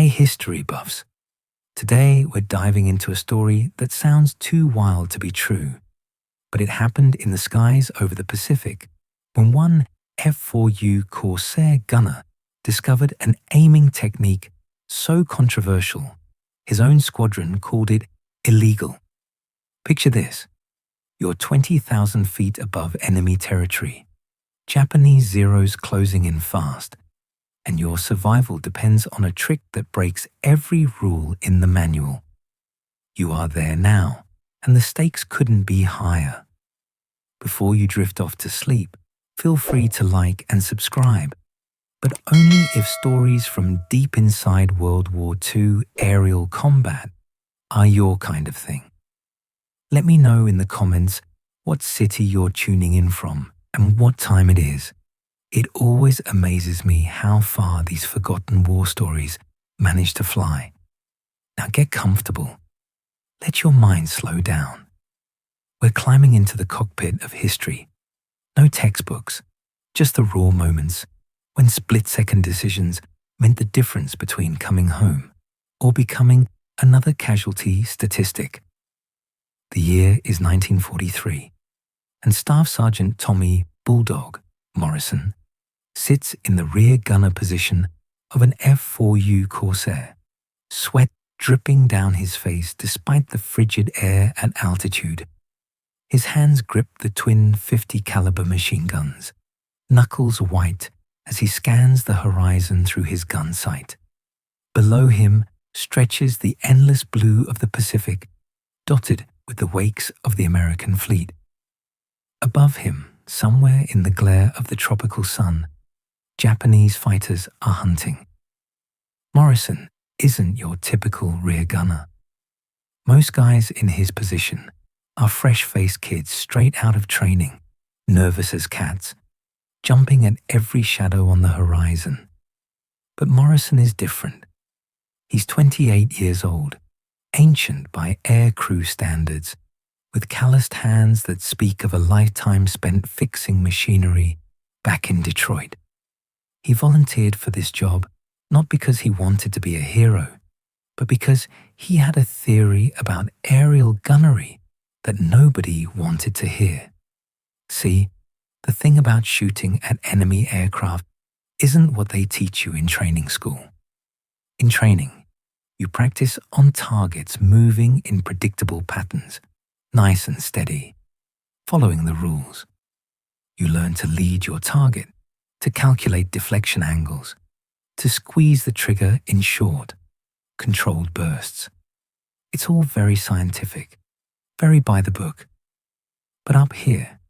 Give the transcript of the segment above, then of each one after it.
Hey history buffs! Today we're diving into a story that sounds too wild to be true, but it happened in the skies over the Pacific when one F4U Corsair gunner discovered an aiming technique so controversial, his own squadron called it illegal. Picture this: you're 20,000 feet above enemy territory, Japanese Zeros closing in fast, and your survival depends on a trick that breaks every rule in the manual. You are there now, and the stakes couldn't be higher. Before you drift off to sleep, feel free to like and subscribe, but only if stories from deep inside World War II aerial combat are your kind of thing. Let me know in the comments what city you're tuning in from and what time it is. It always amazes me how far these forgotten war stories manage to fly. Now get comfortable. Let your mind slow down. We're climbing into the cockpit of history. No textbooks, just the raw moments when split-second decisions meant the difference between coming home or becoming another casualty statistic. The year is 1943, and Staff Sergeant Tommy Bulldog Morrison sits in the rear gunner position of an F4U Corsair, sweat dripping down his face despite the frigid air at altitude. His hands grip the twin 50 caliber machine guns, knuckles white as he scans the horizon through his gun sight. Below him stretches the endless blue of the Pacific, dotted with the wakes of the American fleet. Above him, somewhere in the glare of the tropical sun, Japanese fighters are hunting. Morrison isn't your typical rear gunner. Most guys in his position are fresh-faced kids straight out of training, nervous as cats, jumping at every shadow on the horizon. But Morrison is different. He's 28 years old, ancient by air crew standards, with calloused hands that speak of a lifetime spent fixing machinery back in Detroit. He volunteered for this job not because he wanted to be a hero, but because he had a theory about aerial gunnery that nobody wanted to hear. See, the thing about shooting at enemy aircraft isn't what they teach you in training school. In training, you practice on targets moving in predictable patterns, nice and steady, following the rules. You learn to lead your target, to calculate deflection angles, to squeeze the trigger in short, controlled bursts. It's all very scientific, very by the book. But up here,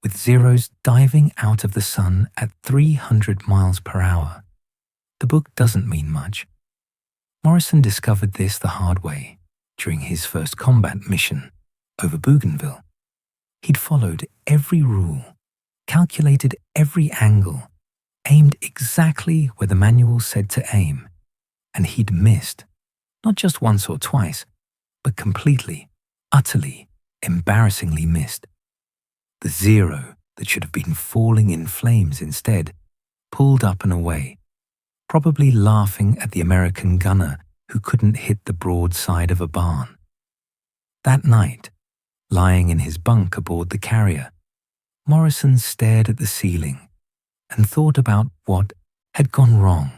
with Zeros diving out of the sun at 300 miles per hour, the book doesn't mean much. Morrison discovered this the hard way during his first combat mission over Bougainville. He'd followed every rule, calculated every angle, aimed exactly where the manual said to aim, and he'd missed, not just once or twice, but completely, utterly, embarrassingly missed. The Zero that should have been falling in flames instead pulled up and away, probably laughing at the American gunner who couldn't hit the broad side of a barn. That night, lying in his bunk aboard the carrier, Morrison stared at the ceiling and thought about what had gone wrong.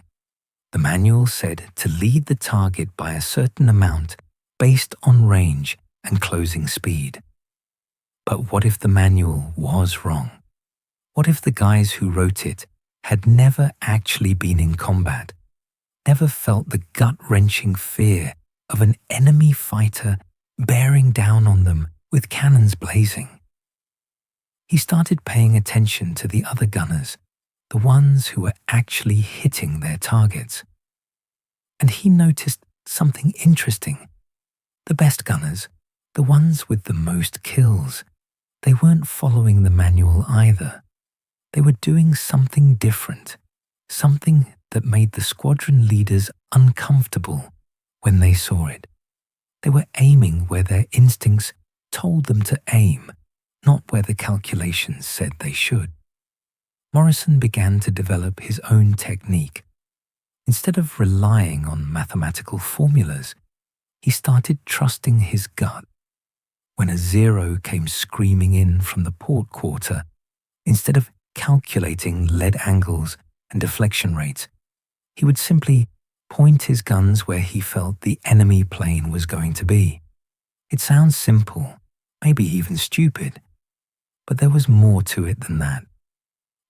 The manual said to lead the target by a certain amount based on range and closing speed. But what if the manual was wrong? What if the guys who wrote it had never actually been in combat, never felt the gut-wrenching fear of an enemy fighter bearing down on them with cannons blazing? He started paying attention to the other gunners, the ones who were actually hitting their targets. And he noticed something interesting. The best gunners, the ones with the most kills, they weren't following the manual either. They were doing something different, something that made the squadron leaders uncomfortable when they saw it. They were aiming where their instincts told them to aim, not where the calculations said they should. Morrison began to develop his own technique. Instead of relying on mathematical formulas, he started trusting his gut. When a zero came screaming in from the port quarter, instead of calculating lead angles and deflection rates, he would simply point his guns where he felt the enemy plane was going to be. It sounds simple, maybe even stupid, but there was more to it than that.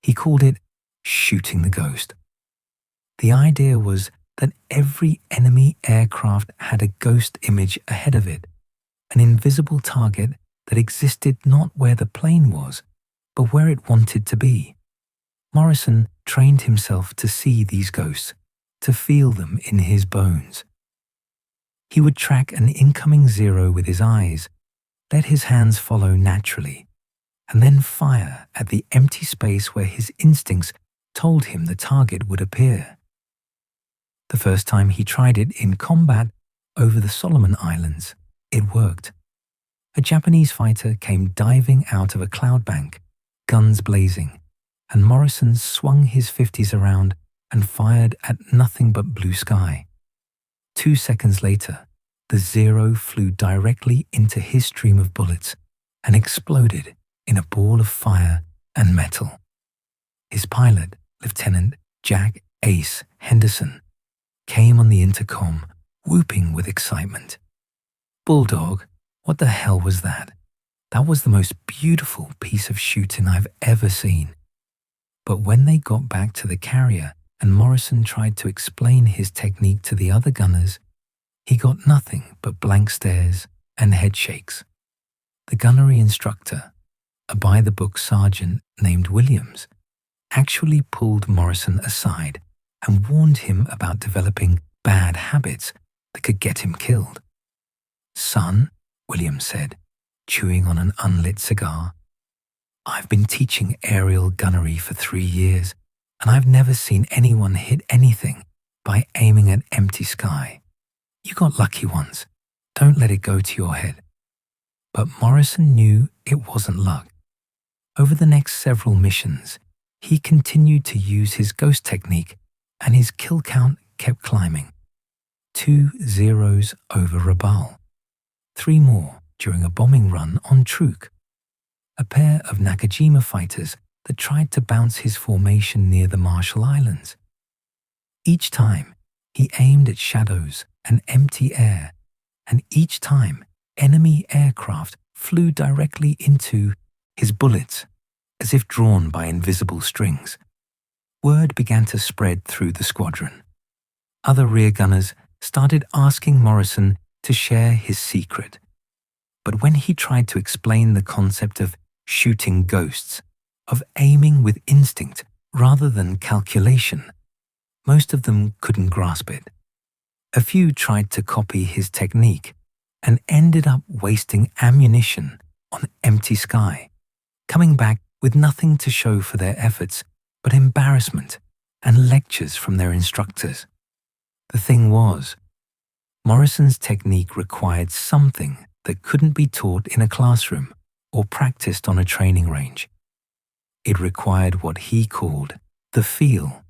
He called it shooting the ghost. The idea was that every enemy aircraft had a ghost image ahead of it, an invisible target that existed not where the plane was, but where it wanted to be. Morrison trained himself to see these ghosts, to feel them in his bones. He would track an incoming zero with his eyes, let his hands follow naturally, and then fire at the empty space where his instincts told him the target would appear. The first time he tried it in combat over the Solomon Islands, it worked. A Japanese fighter came diving out of a cloud bank, guns blazing, and Morrison swung his 50s around and fired at nothing but blue sky. 2 seconds later, the zero flew directly into his stream of bullets and exploded in a ball of fire and metal. His pilot, Lieutenant Jack Ace Henderson, came on the intercom, whooping with excitement. "Bulldog, what the hell was that? That was the most beautiful piece of shooting I've ever seen." But when they got back to the carrier and Morrison tried to explain his technique to the other gunners, he got nothing but blank stares and head shakes. The gunnery instructor, a by-the-book sergeant named Williams, actually pulled Morrison aside and warned him about developing bad habits that could get him killed. "Son," Williams said, chewing on an unlit cigar, "I've been teaching aerial gunnery for 3 years, and I've never seen anyone hit anything by aiming at empty sky. You got lucky once. Don't let it go to your head." But Morrison knew it wasn't luck. Over the next several missions, he continued to use his ghost technique, and his kill count kept climbing. 2 zeros over Rabaul, 3 more during a bombing run on Truk, a pair of Nakajima fighters that tried to bounce his formation near the Marshall Islands. Each time, he aimed at shadows and empty air, and each time, enemy aircraft flew directly into his bullets, as if drawn by invisible strings. Word began to spread through the squadron. Other rear gunners started asking Morrison to share his secret. But when he tried to explain the concept of shooting ghosts, of aiming with instinct rather than calculation, most of them couldn't grasp it. A few tried to copy his technique and ended up wasting ammunition on empty sky, coming back with nothing to show for their efforts but embarrassment and lectures from their instructors. The thing was, Morrison's technique required something that couldn't be taught in a classroom or practiced on a training range. It required what he called the feel,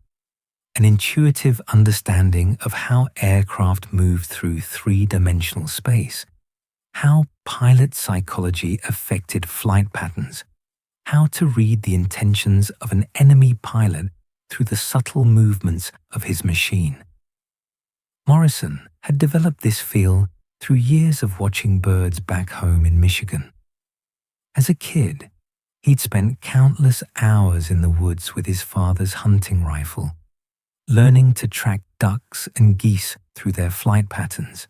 an intuitive understanding of how aircraft move through 3-dimensional space, how pilot psychology affected flight patterns, how to read the intentions of an enemy pilot through the subtle movements of his machine. Morrison had developed this feel through years of watching birds back home in Michigan. As a kid, he'd spent countless hours in the woods with his father's hunting rifle, learning to track ducks and geese through their flight patterns.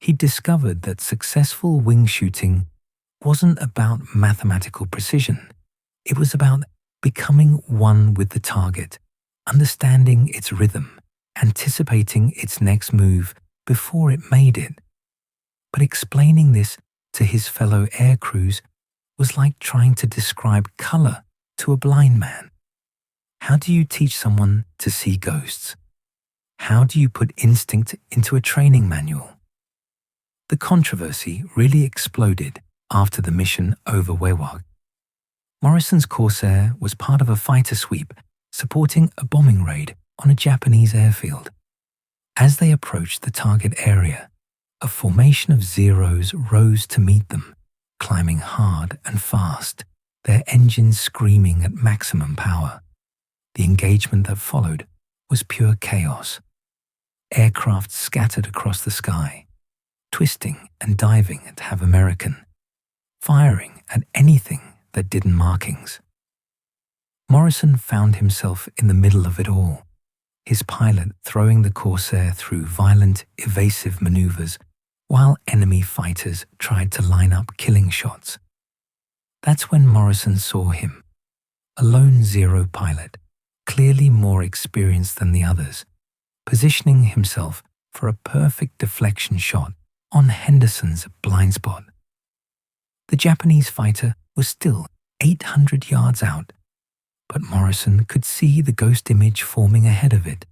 He'd discovered that successful wing shooting wasn't about mathematical precision. It was about becoming one with the target, understanding its rhythm, anticipating its next move before it made it. But explaining this to his fellow air crews was like trying to describe color to a blind man. How do you teach someone to see ghosts? How do you put instinct into a training manual? The controversy really exploded after the mission over Wewak. Morrison's Corsair was part of a fighter sweep supporting a bombing raid on a Japanese airfield. As they approached the target area, a formation of Zeros rose to meet them, climbing hard and fast, their engines screaming at maximum power. The engagement that followed was pure chaos. Aircraft scattered across the sky, twisting and diving at Have American, firing at anything that didn't markings. Morrison found himself in the middle of it all, his pilot throwing the Corsair through violent, evasive maneuvers while enemy fighters tried to line up killing shots. That's when Morrison saw him, a lone Zero pilot, clearly more experienced than the others, positioning himself for a perfect deflection shot on Henderson's blind spot. The Japanese fighter was still 800 yards out, but Morrison could see the ghost image forming ahead of it,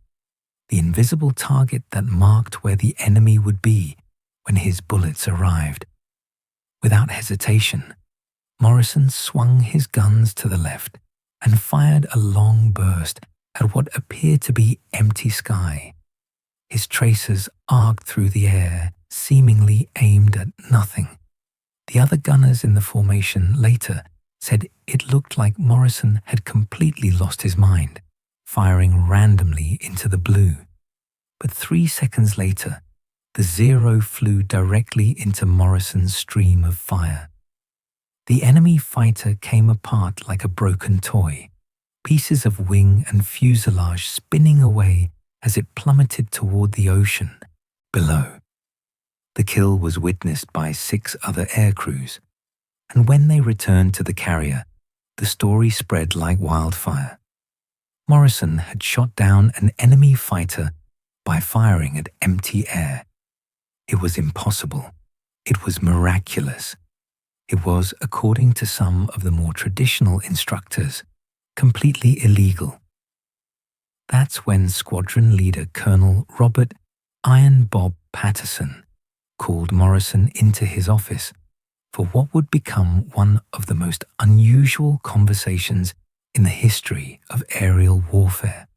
the invisible target that marked where the enemy would be when his bullets arrived. Without hesitation, Morrison swung his guns to the left and fired a long burst at what appeared to be empty sky. His tracers arced through the air, seemingly aimed at nothing. The other gunners in the formation later said it looked like Morrison had completely lost his mind, firing randomly into the blue. But 3 seconds later, the Zero flew directly into Morrison's stream of fire. The enemy fighter came apart like a broken toy, pieces of wing and fuselage spinning away as it plummeted toward the ocean below. The kill was witnessed by 6 other aircrews, and when they returned to the carrier, the story spread like wildfire. Morrison had shot down an enemy fighter by firing at empty air. It was impossible. It was miraculous. It was, according to some of the more traditional instructors, completely illegal. That's when squadron leader Colonel Robert Iron Bob Patterson called Morrison into his office for what would become one of the most unusual conversations in the history of aerial warfare.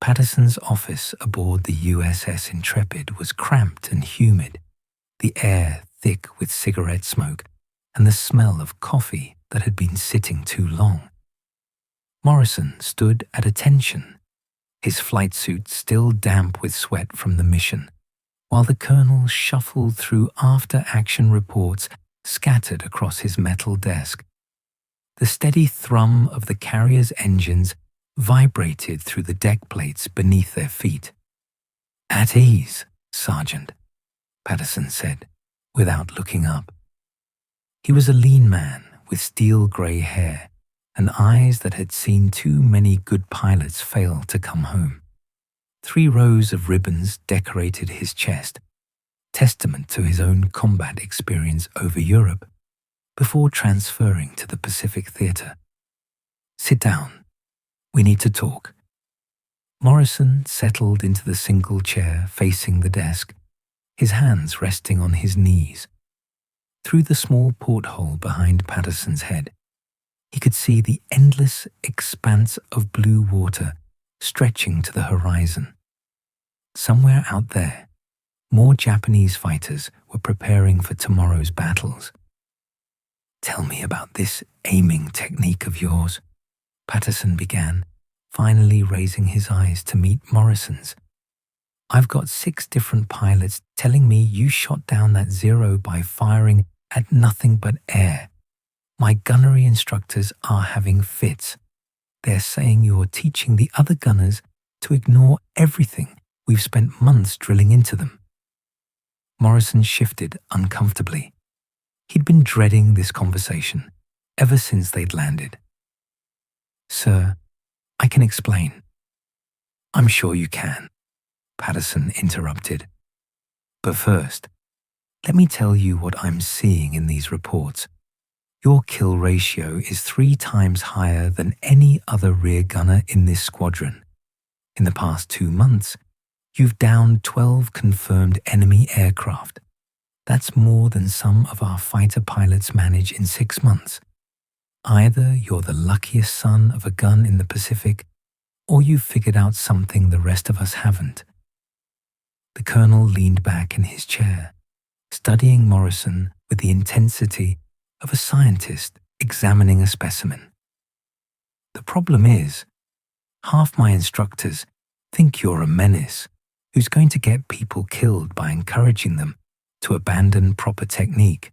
Patterson's office aboard the USS Intrepid was cramped and humid, the air thick with cigarette smoke and the smell of coffee that had been sitting too long. Morrison stood at attention, his flight suit still damp with sweat from the mission, while the colonel shuffled through after-action reports scattered across his metal desk. The steady thrum of the carrier's engines vibrated through the deck plates beneath their feet. "At ease, Sergeant," Patterson said, without looking up. He was a lean man with steel-grey hair and eyes that had seen too many good pilots fail to come home. 3 rows of ribbons decorated his chest, testament to his own combat experience over Europe, before transferring to the Pacific Theater. "Sit down. We need to talk." Morrison settled into the single chair facing the desk, his hands resting on his knees. Through the small porthole behind Patterson's head, he could see the endless expanse of blue water stretching to the horizon. Somewhere out there, more Japanese fighters were preparing for tomorrow's battles. "Tell me about this aiming technique of yours," Patterson began, finally raising his eyes to meet Morrison's. "I've got 6 different pilots telling me you shot down that Zero by firing at nothing but air. My gunnery instructors are having fits. They're saying you're teaching the other gunners to ignore everything we've spent months drilling into them." Morrison shifted uncomfortably. He'd been dreading this conversation ever since they'd landed. "Sir, I can explain." "I'm sure you can," Patterson interrupted. "But first, let me tell you what I'm seeing in these reports. Your kill ratio is 3 times higher than any other rear gunner in this squadron. In the past 2 months, you've downed 12 confirmed enemy aircraft. That's more than some of our fighter pilots manage in 6 months. Either you're the luckiest son of a gun in the Pacific, or you've figured out something the rest of us haven't. The colonel leaned back in his chair, studying Morrison with the intensity of a scientist examining a specimen. The problem is, half my instructors think you're a menace who's going to get people killed by encouraging them to abandon proper technique.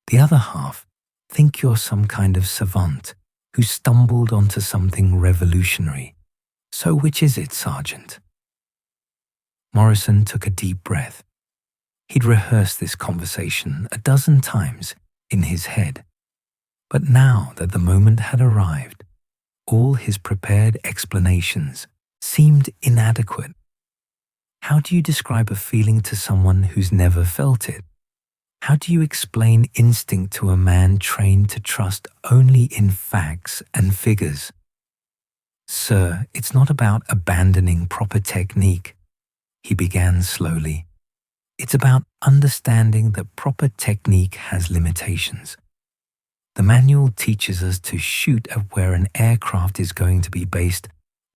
The other half think you're some kind of savant who stumbled onto something revolutionary. So which is it, Sergeant? Morrison took a deep breath. He'd rehearsed this conversation a dozen times in his head. But now that the moment had arrived, all his prepared explanations seemed inadequate. How do you describe a feeling to someone who's never felt it? How do you explain instinct to a man trained to trust only in facts and figures? Sir, it's not about abandoning proper technique, he began slowly. It's about understanding that proper technique has limitations. The manual teaches us to shoot at where an aircraft is going to be based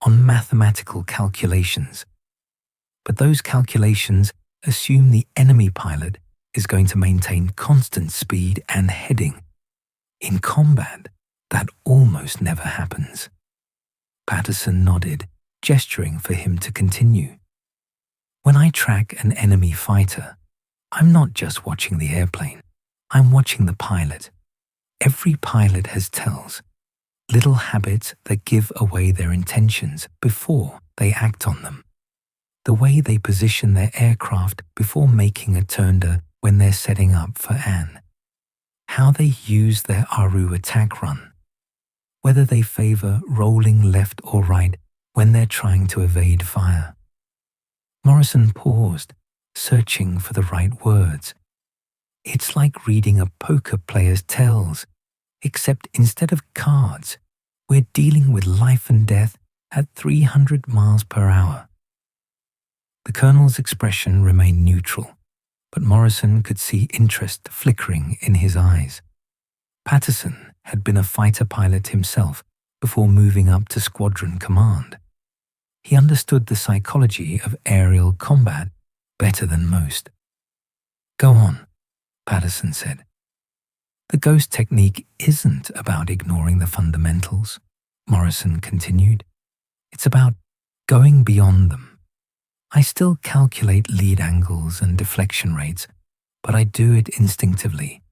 on mathematical calculations. But those calculations assume the enemy pilot is going to maintain constant speed and heading. In combat, that almost never happens. Patterson nodded, gesturing for him to continue. When I track an enemy fighter, I'm not just watching the airplane, I'm watching the pilot. Every pilot has tells, little habits that give away their intentions before they act on them. The way they position their aircraft before making a turned when they're setting up for an. How they use their ARU attack run. Whether they favor rolling left or right when they're trying to evade fire. Morrison paused, searching for the right words. It's like reading a poker player's tells, except instead of cards, we're dealing with life and death at 300 miles per hour. The colonel's expression remained neutral, but Morrison could see interest flickering in his eyes. Patterson had been a fighter pilot himself before moving up to squadron command. He understood the psychology of aerial combat better than most. Go on, Patterson said. The ghost technique isn't about ignoring the fundamentals, Morrison continued. It's about going beyond them. I still calculate lead angles and deflection rates, but I do it instinctively,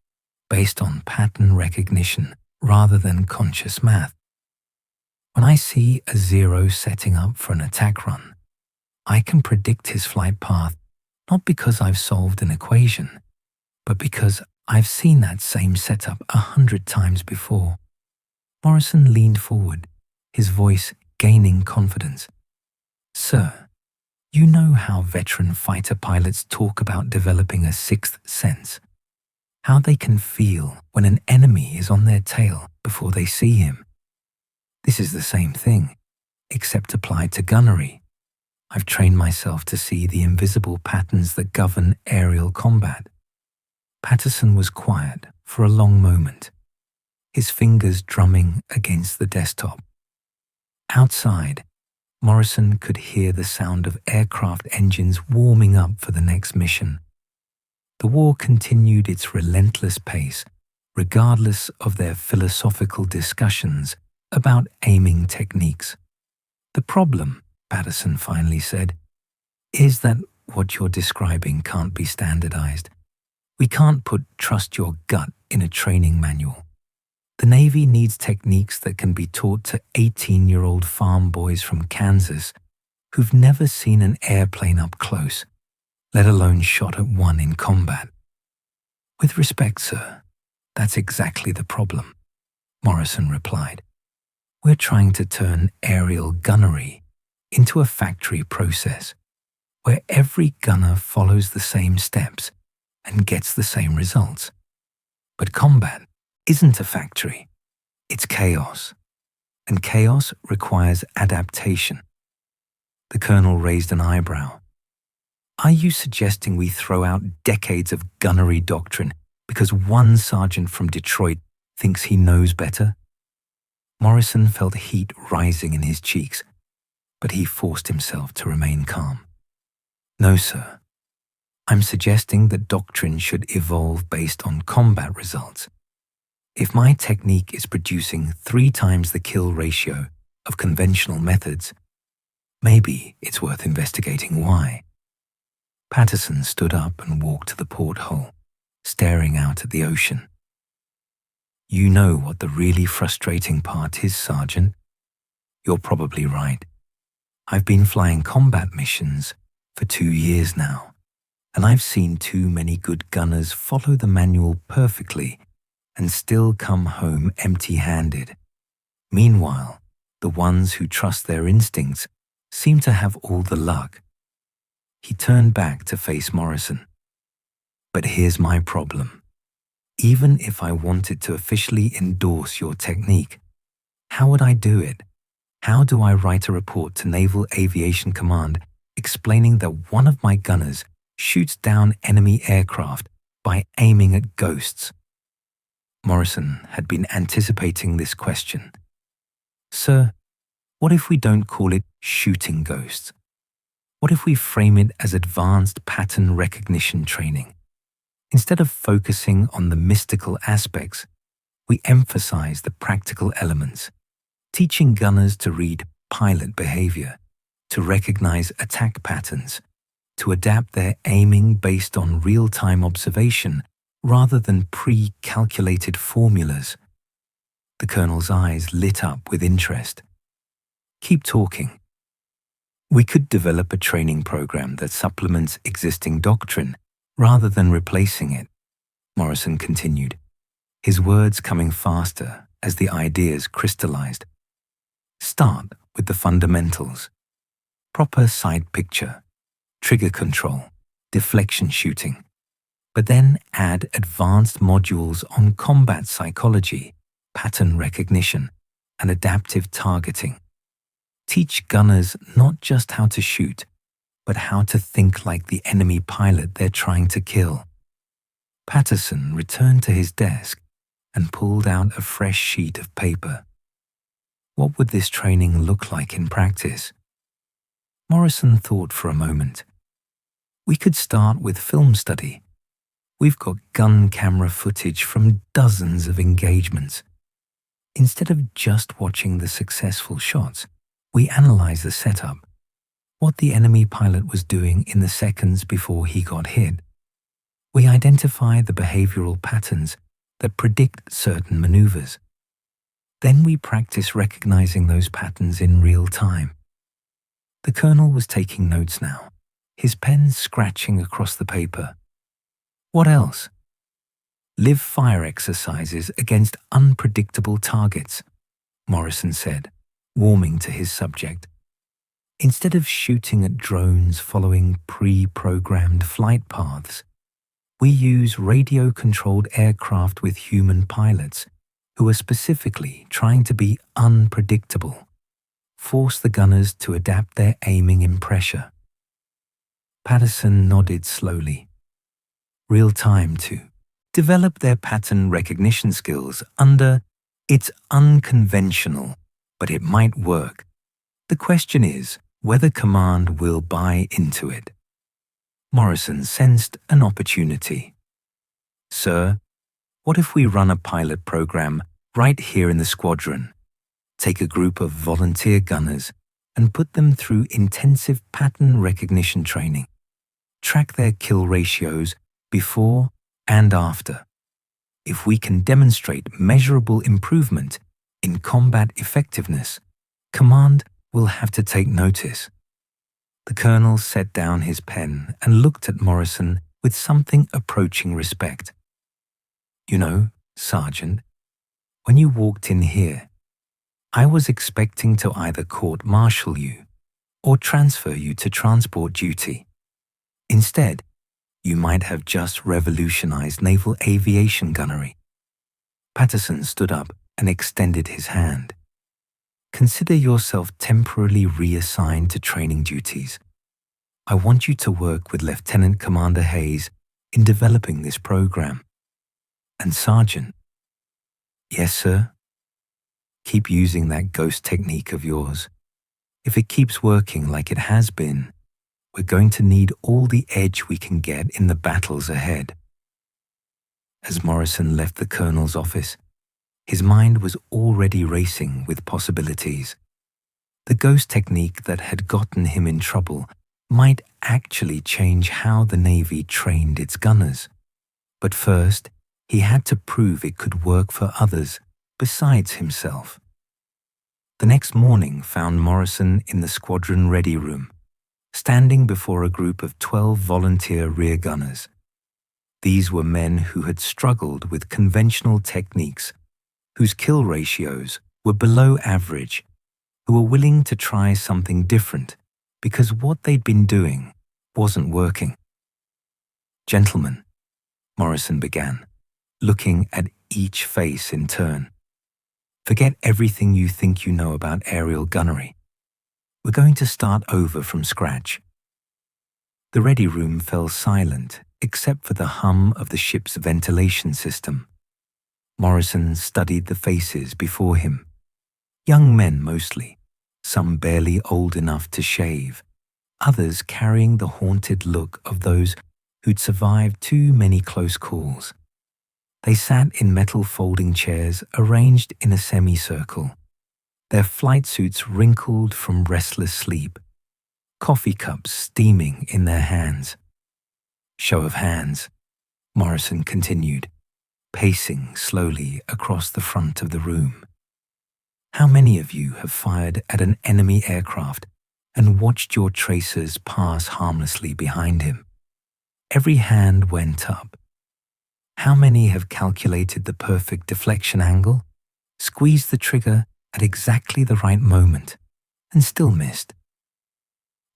based on pattern recognition rather than conscious math. When I see a zero setting up for an attack run, I can predict his flight path not because I've solved an equation, but because I've seen that same setup 100 times before. Morrison leaned forward, his voice gaining confidence. Sir, you know how veteran fighter pilots talk about developing a sixth sense, how they can feel when an enemy is on their tail before they see him. This is the same thing, except applied to gunnery. I've trained myself to see the invisible patterns that govern aerial combat. Patterson was quiet for a long moment, his fingers drumming against the desktop. Outside, Morrison could hear the sound of aircraft engines warming up for the next mission. The war continued its relentless pace, regardless of their philosophical discussions about aiming techniques. The problem, Patterson finally said, is that what you're describing can't be standardized. We can't put trust your gut in a training manual. The Navy needs techniques that can be taught to 18-year-old farm boys from Kansas who've never seen an airplane up close, let alone shot at one in combat. With respect, sir, that's exactly the problem, Morrison replied. We're trying to turn aerial gunnery into a factory process where every gunner follows the same steps and gets the same results. But combat isn't a factory, it's chaos, and chaos requires adaptation. The colonel raised an eyebrow. Are you suggesting we throw out decades of gunnery doctrine because one sergeant from Detroit thinks he knows better? Morrison felt heat rising in his cheeks, but he forced himself to remain calm. No, sir. I'm suggesting that doctrine should evolve based on combat results. If my technique is producing 3 times the kill ratio of conventional methods, maybe it's worth investigating why. Patterson stood up and walked to the porthole, staring out at the ocean. You know what the really frustrating part is, Sergeant? You're probably right. I've been flying combat missions for 2 years now, and I've seen too many good gunners follow the manual perfectly and still come home empty-handed. Meanwhile, the ones who trust their instincts seem to have all the luck. He turned back to face Morrison. But here's my problem. Even if I wanted to officially endorse your technique, how would I do it? How do I write a report to Naval Aviation Command explaining that one of my gunners shoots down enemy aircraft by aiming at ghosts? Morrison had been anticipating this question. Sir, what if we don't call it shooting ghosts? What if we frame it as advanced pattern recognition training? Instead of focusing on the mystical aspects, we emphasize the practical elements, teaching gunners to read pilot behavior, to recognize attack patterns, to adapt their aiming based on real-time observation rather than pre-calculated formulas. The colonel's eyes lit up with interest. Keep talking. We could develop a training program that supplements existing doctrine rather than replacing it, Morrison continued, his words coming faster as the ideas crystallized. Start with the fundamentals. Proper sight picture, trigger control, deflection shooting, but then add advanced modules on combat psychology, pattern recognition, and adaptive targeting. Teach gunners not just how to shoot, but how to think like the enemy pilot they're trying to kill. Patterson returned to his desk and pulled out a fresh sheet of paper. What would this training look like in practice? Morrison thought for a moment. We could start with film study. We've got gun camera footage from dozens of engagements. Instead of just watching the successful shots, we analyze the setup, what the enemy pilot was doing in the seconds before he got hit. We identify the behavioral patterns that predict certain maneuvers. Then we practice recognizing those patterns in real time. The colonel was taking notes now, his pen scratching across the paper. What else? Live fire exercises against unpredictable targets, Morrison said, warming to his subject. Instead of shooting at drones following pre-programmed flight paths, we use radio-controlled aircraft with human pilots who are specifically trying to be unpredictable. Force the gunners to adapt their aiming in pressure. Patterson nodded slowly. Real time to develop their pattern recognition skills under "it's unconventional, but it might work." The question is whether command will buy into it. Morrison sensed an opportunity. Sir, what if we run a pilot program right here in the squadron? Take a group of volunteer gunners and put them through intensive pattern recognition training. Track their kill ratios before and after. If we can demonstrate measurable improvement in combat effectiveness, command will have to take notice. The colonel set down his pen and looked at Morrison with something approaching respect. You know, Sergeant, when you walked in here, I was expecting to either court-martial you or transfer you to transport duty. Instead, you might have just revolutionized naval aviation gunnery. Patterson stood up and extended his hand. Consider yourself temporarily reassigned to training duties. I want you to work with Lieutenant Commander Hayes in developing this program. And Sergeant, yes, sir? Keep using that ghost technique of yours. If it keeps working like it has been, we're going to need all the edge we can get in the battles ahead." As Morrison left the colonel's office, his mind was already racing with possibilities. The ghost technique that had gotten him in trouble might actually change how the Navy trained its gunners. But first, he had to prove it could work for others besides himself. The next morning found Morrison in the squadron ready room, standing before a group of 12 volunteer rear gunners. These were men who had struggled with conventional techniques, whose kill ratios were below average, who were willing to try something different because what they'd been doing wasn't working. "Gentlemen," Morrison began, looking at each face in turn, "forget everything you think you know about aerial gunnery. We're going to start over from scratch." The ready room fell silent except for the hum of the ship's ventilation system. Morrison studied the faces before him. Young men mostly, some barely old enough to shave, others carrying the haunted look of those who'd survived too many close calls. They sat in metal folding chairs arranged in a semicircle, their flight suits wrinkled from restless sleep, coffee cups steaming in their hands. "Show of hands," Morrison continued, pacing slowly across the front of the room. "How many of you have fired at an enemy aircraft and watched your tracers pass harmlessly behind him?" Every hand went up. "How many have calculated the perfect deflection angle, squeezed the trigger at exactly the right moment, and still missed?"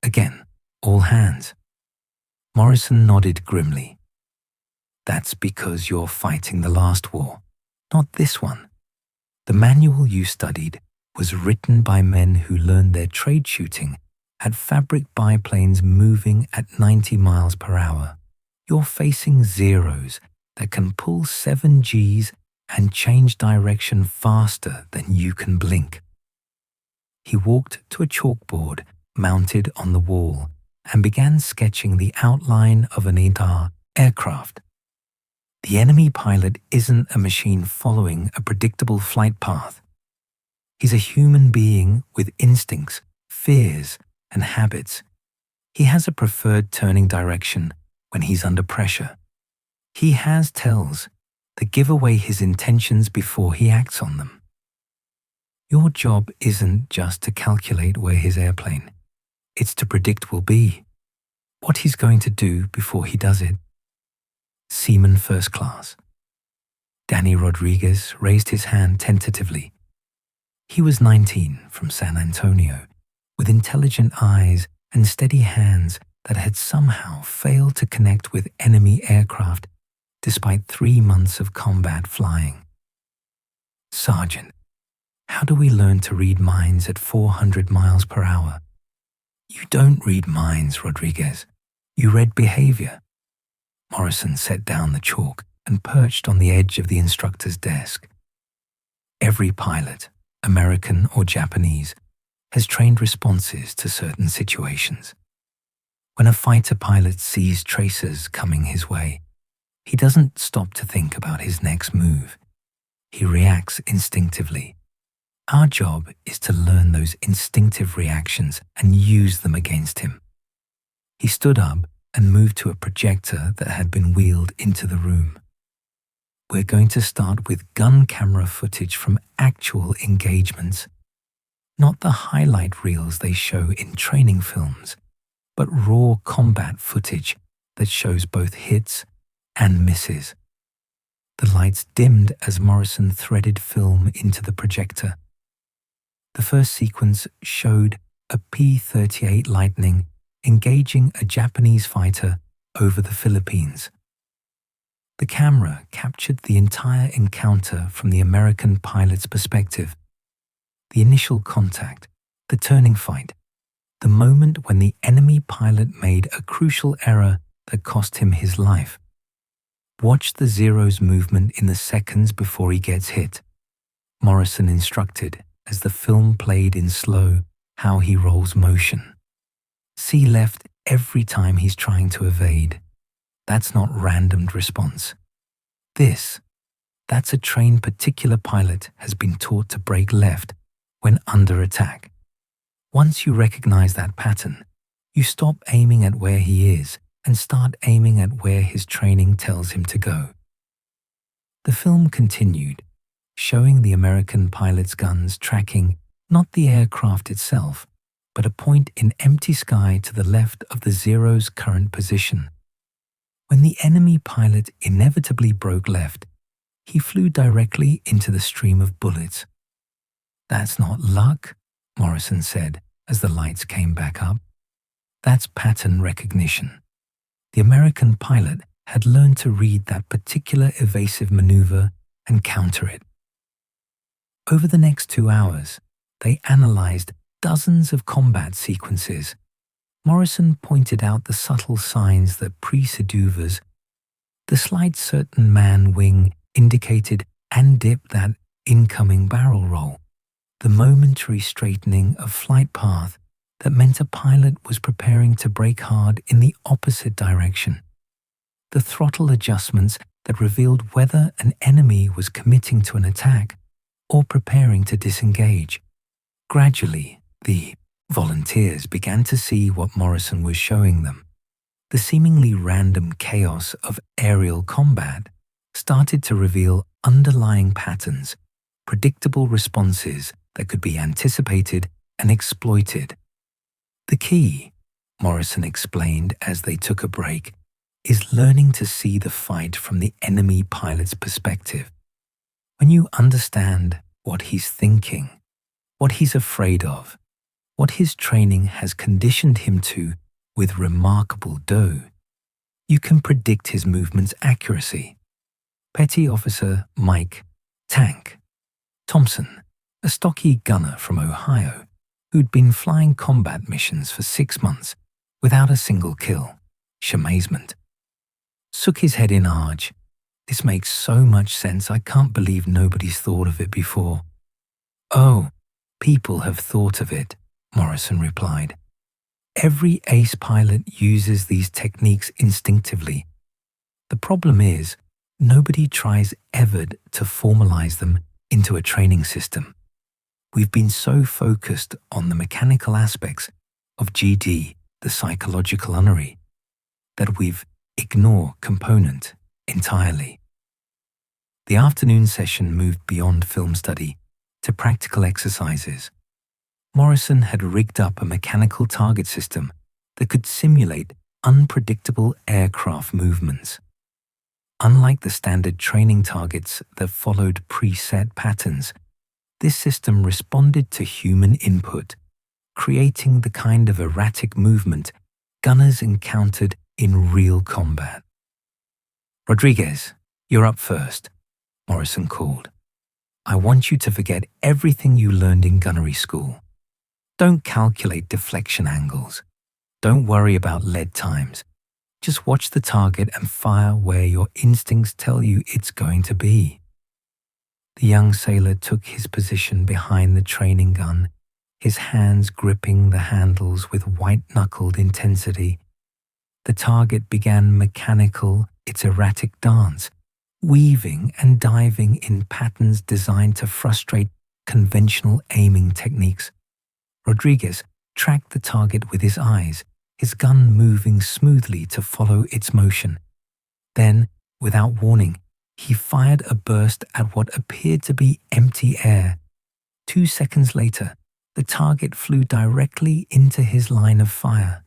Again, all hands. Morrison nodded grimly. "That's because you're fighting the last war, not this one. The manual you studied was written by men who learned their trade shooting at fabric biplanes moving at 90 miles per hour. You're facing Zeros that can pull 7 Gs and change direction faster than you can blink." He walked to a chalkboard mounted on the wall and began sketching the outline of an IDA aircraft. The enemy pilot isn't a machine following a predictable flight path. He's a human being with instincts, fears, and habits. He has a preferred turning direction when he's under pressure. He has tells that give away his intentions before he acts on them. Your job isn't just to calculate where his airplane, it's to predict will be, what he's going to do before he does it. Seaman First Class. Danny Rodriguez raised his hand tentatively. He was 19 from San Antonio, with intelligent eyes and steady hands that had somehow failed to connect with enemy aircraft despite 3 months of combat flying. "Sergeant, how do we learn to read minds at 400 miles per hour?" "You don't read minds, Rodriguez. You read behavior." Morrison set down the chalk and perched on the edge of the instructor's desk. Every pilot, American or Japanese, has trained responses to certain situations. When a fighter pilot sees tracers coming his way, he doesn't stop to think about his next move. He reacts instinctively. Our job is to learn those instinctive reactions and use them against him. He stood up and moved to a projector that had been wheeled into the room. "We're going to start with gun camera footage from actual engagements, not the highlight reels they show in training films, but raw combat footage that shows both hits and misses." The lights dimmed as Morrison threaded film into the projector. The first sequence showed a P-38 Lightning engaging a Japanese fighter over the Philippines. The camera captured the entire encounter from the American pilot's perspective. The initial contact, the turning fight, the moment when the enemy pilot made a crucial error that cost him his life. "Watch the Zero's movement in the seconds before he gets hit," Morrison instructed as the film played in slow, how he rolls motion. See left every time he's trying to evade. That's not randomed response. That's a trained particular pilot has been taught to brake left when under attack. Once you recognize that pattern, you stop aiming at where he is and start aiming at where his training tells him to go. The film continued, showing the American pilot's guns tracking not the aircraft itself, but a point in empty sky to the left of the Zero's current position. When the enemy pilot inevitably broke left, he flew directly into the stream of bullets. "That's not luck," Morrison said as the lights came back up. "That's pattern recognition." The American pilot had learned to read that particular evasive maneuver and counter it. Over the next 2 hours, they analyzed dozens of combat sequences. Morrison pointed out the subtle signs that preceduvers, the slight certain man wing indicated and dipped that incoming barrel roll, the momentary straightening of flight path that meant a pilot was preparing to brake hard in the opposite direction, the throttle adjustments that revealed whether an enemy was committing to an attack or preparing to disengage. Gradually, the volunteers began to see what Morrison was showing them. The seemingly random chaos of aerial combat started to reveal underlying patterns, predictable responses that could be anticipated and exploited. The key, Morrison explained as they took a break, is learning to see the fight from the enemy pilot's perspective. When you understand what he's thinking, what he's afraid of, what his training has conditioned him to with remarkable dough, you can predict his movement's accuracy. Petty Officer Mike "Tank" Thompson, a stocky gunner from Ohio, who'd been flying combat missions for 6 months without a single kill, amazement, shook his head in arge. "This makes so much sense, I can't believe nobody's thought of it before." "Oh, people have thought of it," Morrison replied. "Every ace pilot uses these techniques instinctively. The problem is, nobody tries ever to formalize them into a training system. We've been so focused on the mechanical aspects of GD, the psychological gunnery, that we've ignored component entirely." The afternoon session moved beyond film study to practical exercises. Morrison had rigged up a mechanical target system that could simulate unpredictable aircraft movements. Unlike the standard training targets that followed preset patterns, this system responded to human input, creating the kind of erratic movement gunners encountered in real combat. "Rodriguez, you're up first," Morrison called. "I want you to forget everything you learned in gunnery school. Don't calculate deflection angles. Don't worry about lead times. Just watch the target and fire where your instincts tell you it's going to be." The young sailor took his position behind the training gun, his hands gripping the handles with white-knuckled intensity. The target began its erratic dance, weaving and diving in patterns designed to frustrate conventional aiming techniques. Rodriguez tracked the target with his eyes, his gun moving smoothly to follow its motion. Then, without warning, he fired a burst at what appeared to be empty air. 2 seconds later, the target flew directly into his line of fire.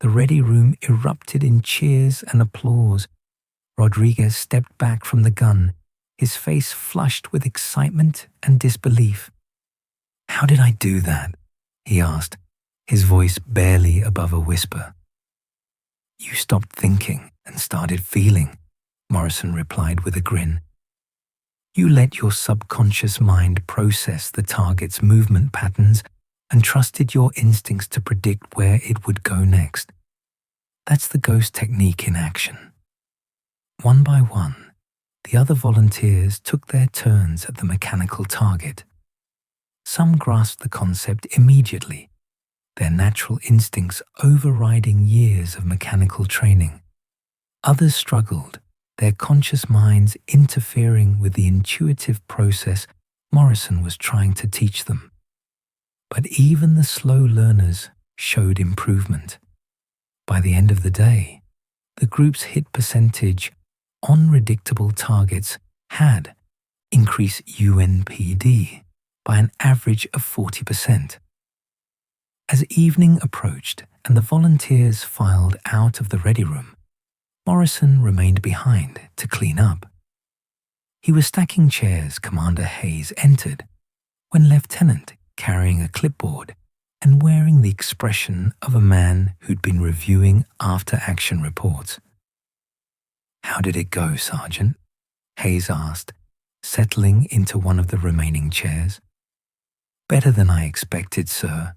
The ready room erupted in cheers and applause. Rodriguez stepped back from the gun, his face flushed with excitement and disbelief. "How did I do that?" he asked, his voice barely above a whisper. "You stopped thinking and started feeling," Morrison replied with a grin. "You let your subconscious mind process the target's movement patterns and trusted your instincts to predict where it would go next. That's the ghost technique in action." One by one, the other volunteers took their turns at the mechanical target. Some grasped the concept immediately, their natural instincts overriding years of mechanical training. Others struggled, their conscious minds interfering with the intuitive process Morrison was trying to teach them. But even the slow learners showed improvement. By the end of the day, the group's hit percentage on predictable targets had increased UNPD by an average of 40%. As evening approached and the volunteers filed out of the ready room, Morrison remained behind to clean up. He was stacking chairs Commander Hayes entered when Lieutenant, carrying a clipboard and wearing the expression of a man who'd been reviewing after-action reports. "How did it go, Sergeant?" Hayes asked, settling into one of the remaining chairs. "Better than I expected, sir.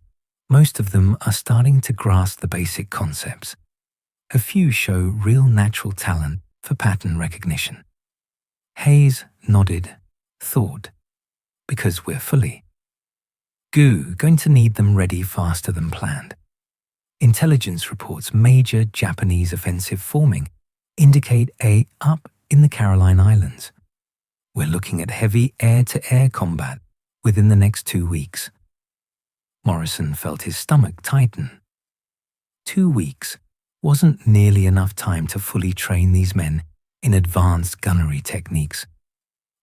Most of them are starting to grasp the basic concepts. A few show real natural talent for pattern recognition." Hayes nodded, thought, "Because we're fully going to need them ready faster than planned. Intelligence reports major Japanese offensive forming indicate up in the Caroline Islands. We're looking at heavy air-to-air combat within the next 2 weeks." Morrison felt his stomach tighten. 2 weeks wasn't nearly enough time to fully train these men in advanced gunnery techniques.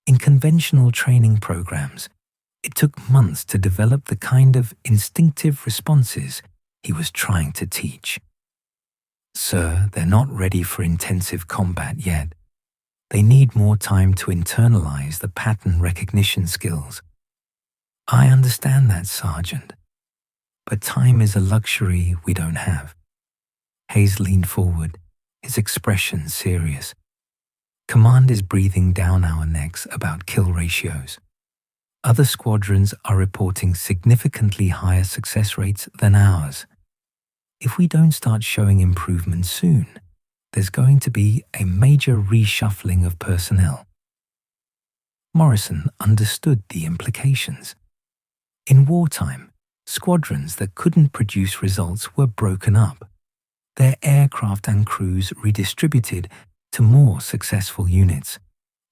In conventional training programs, it took months to develop the kind of instinctive responses he was trying to teach. "Sir, they're not ready for intensive combat yet. They need more time to internalize the pattern recognition skills." "I understand that, Sergeant. But time is a luxury we don't have." Hayes leaned forward, his expression serious. "Command is breathing down our necks about kill ratios. Other squadrons are reporting significantly higher success rates than ours. If we don't start showing improvement soon, there's going to be a major reshuffling of personnel." Morrison understood the implications. In wartime, squadrons that couldn't produce results were broken up, their aircraft and crews redistributed to more successful units.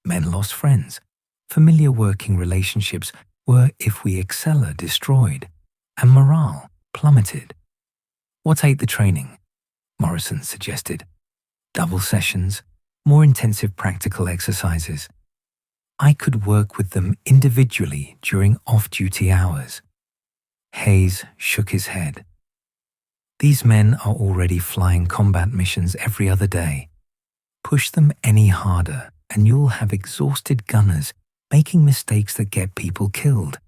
Men lost friends. Familiar working relationships were, if we excel, destroyed, and morale plummeted. "What ate the training?" Morrison suggested. "Double sessions, more intensive practical exercises. I could work with them individually during off-duty hours." Hayes shook his head. "These men are already flying combat missions every other day. Push them any harder and you'll have exhausted gunners making mistakes that get people killed."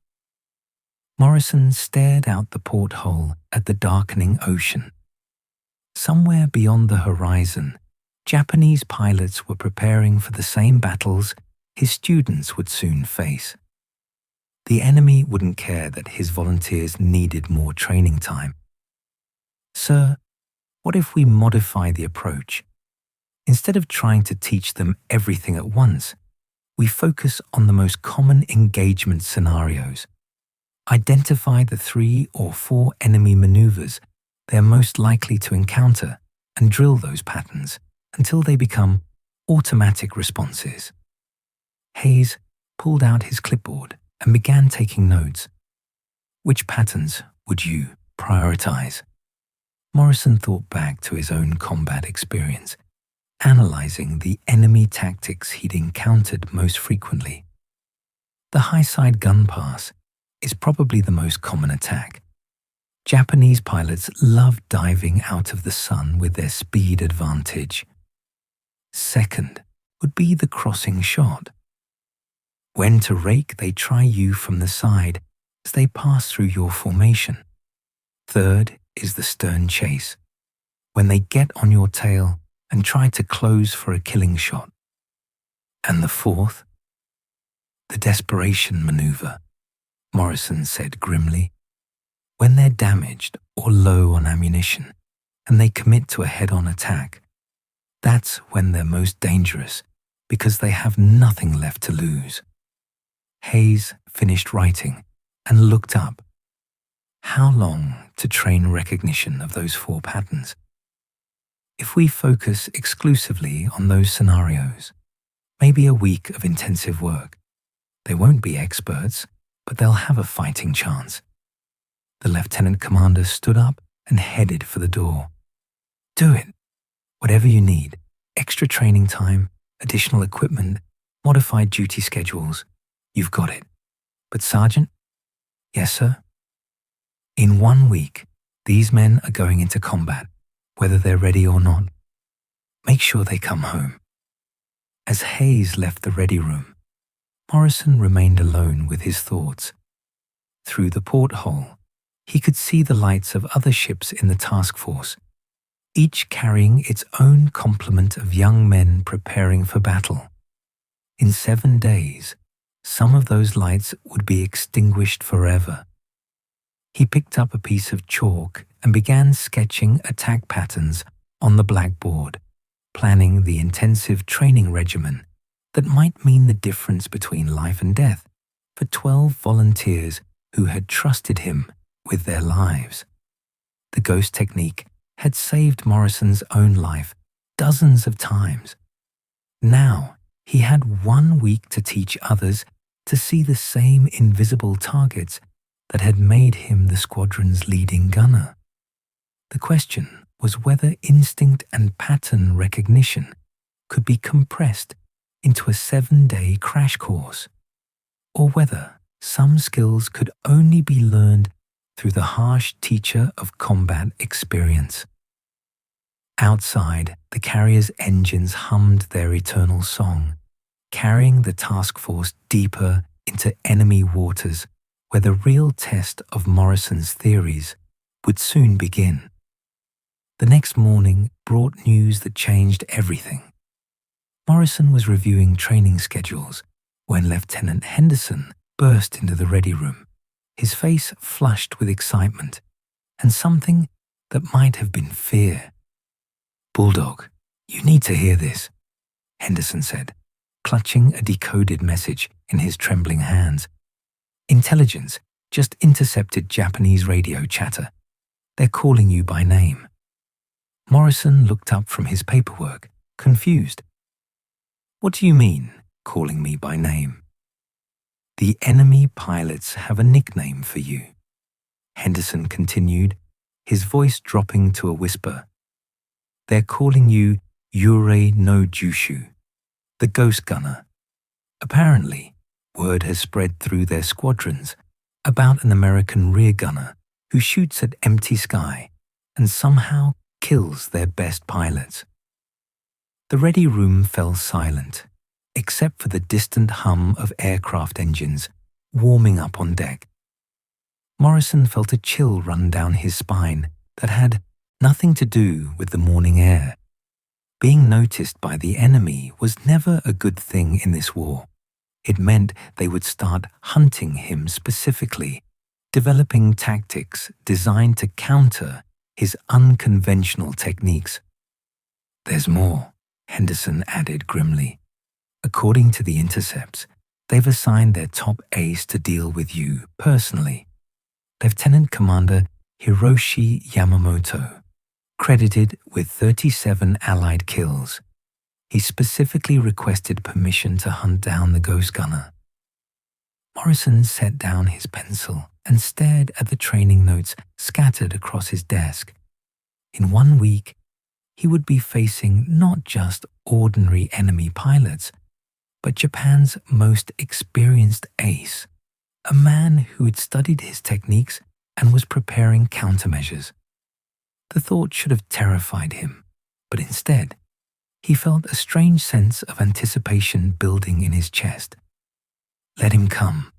Morrison stared out the porthole at the darkening ocean. Somewhere beyond the horizon, Japanese pilots were preparing for the same battles his students would soon face. The enemy wouldn't care that his volunteers needed more training time. "Sir, what if we modify the approach? Instead of trying to teach them everything at once, we focus on the most common engagement scenarios. Identify the 3 or 4 enemy maneuvers they're most likely to encounter and drill those patterns until they become automatic responses." Hayes pulled out his clipboard and began taking notes. "Which patterns would you prioritize?" Morrison thought back to his own combat experience, analyzing the enemy tactics he'd encountered most frequently. The high-side gun pass is probably the most common attack. Japanese pilots love diving out of the sun with their speed advantage. Second would be the crossing shot. When to rake, they try you from the side as they pass through your formation. Third is the stern chase, when they get on your tail and try to close for a killing shot. And the fourth, the desperation maneuver, Morrison said grimly. When they're damaged or low on ammunition and they commit to a head-on attack, that's when they're most dangerous because they have nothing left to lose. Hayes finished writing and looked up. how long to train recognition of those 4 patterns? If we focus exclusively on those scenarios, maybe a week of intensive work. They won't be experts, but they'll have a fighting chance. The lieutenant commander stood up and headed for the door. Do it. Whatever you need, extra training time, additional equipment, modified duty schedules, you've got it. But Sergeant? Yes, sir? In 1 week, these men are going into combat, whether they're ready or not. Make sure they come home. As Hayes left the ready room, Morrison remained alone with his thoughts. Through the porthole, he could see the lights of other ships in the task force, each carrying its own complement of young men preparing for battle. In 7 days, some of those lights would be extinguished forever. He picked up a piece of chalk and began sketching attack patterns on the blackboard, planning the intensive training regimen that might mean the difference between life and death for 12 volunteers who had trusted him with their lives. The ghost technique had saved Morrison's own life dozens of times. Now he had 1 week to teach others to see the same invisible targets that had made him the squadron's leading gunner. The question was whether instinct and pattern recognition could be compressed into a 7-day crash course, or whether some skills could only be learned through the harsh teacher of combat experience. Outside, the carrier's engines hummed their eternal song, carrying the task force deeper into enemy waters where the real test of Morrison's theories would soon begin. The next morning brought news that changed everything. Morrison was reviewing training schedules when Lieutenant Henderson burst into the ready room, his face flushed with excitement and something that might have been fear. "Bulldog, you need to hear this," Henderson said, clutching a decoded message in his trembling hands. "Intelligence just intercepted Japanese radio chatter. They're calling you by name." Morrison looked up from his paperwork, confused. "What do you mean, calling me by name?" "The enemy pilots have a nickname for you," Henderson continued, his voice dropping to a whisper. "They're calling you Yurei no Jushu, the ghost gunner. Apparently, word has spread through their squadrons about an American rear gunner who shoots at empty sky and somehow kills their best pilots." The ready room fell silent, except for the distant hum of aircraft engines warming up on deck. Morrison felt a chill run down his spine that had nothing to do with the morning air. Being noticed by the enemy was never a good thing in this war. It meant they would start hunting him specifically, developing tactics designed to counter his unconventional techniques. "There's more," Henderson added grimly. "According to the intercepts, they've assigned their top ace to deal with you personally, Lieutenant Commander Hiroshi Yamamoto, credited with 37 Allied kills. He specifically requested permission to hunt down the ghost gunner." Morrison set down his pencil and stared at the training notes scattered across his desk. In 1 week, he would be facing not just ordinary enemy pilots, but Japan's most experienced ace, a man who had studied his techniques and was preparing countermeasures. The thought should have terrified him, but instead, he felt a strange sense of anticipation building in his chest. "Let him come,"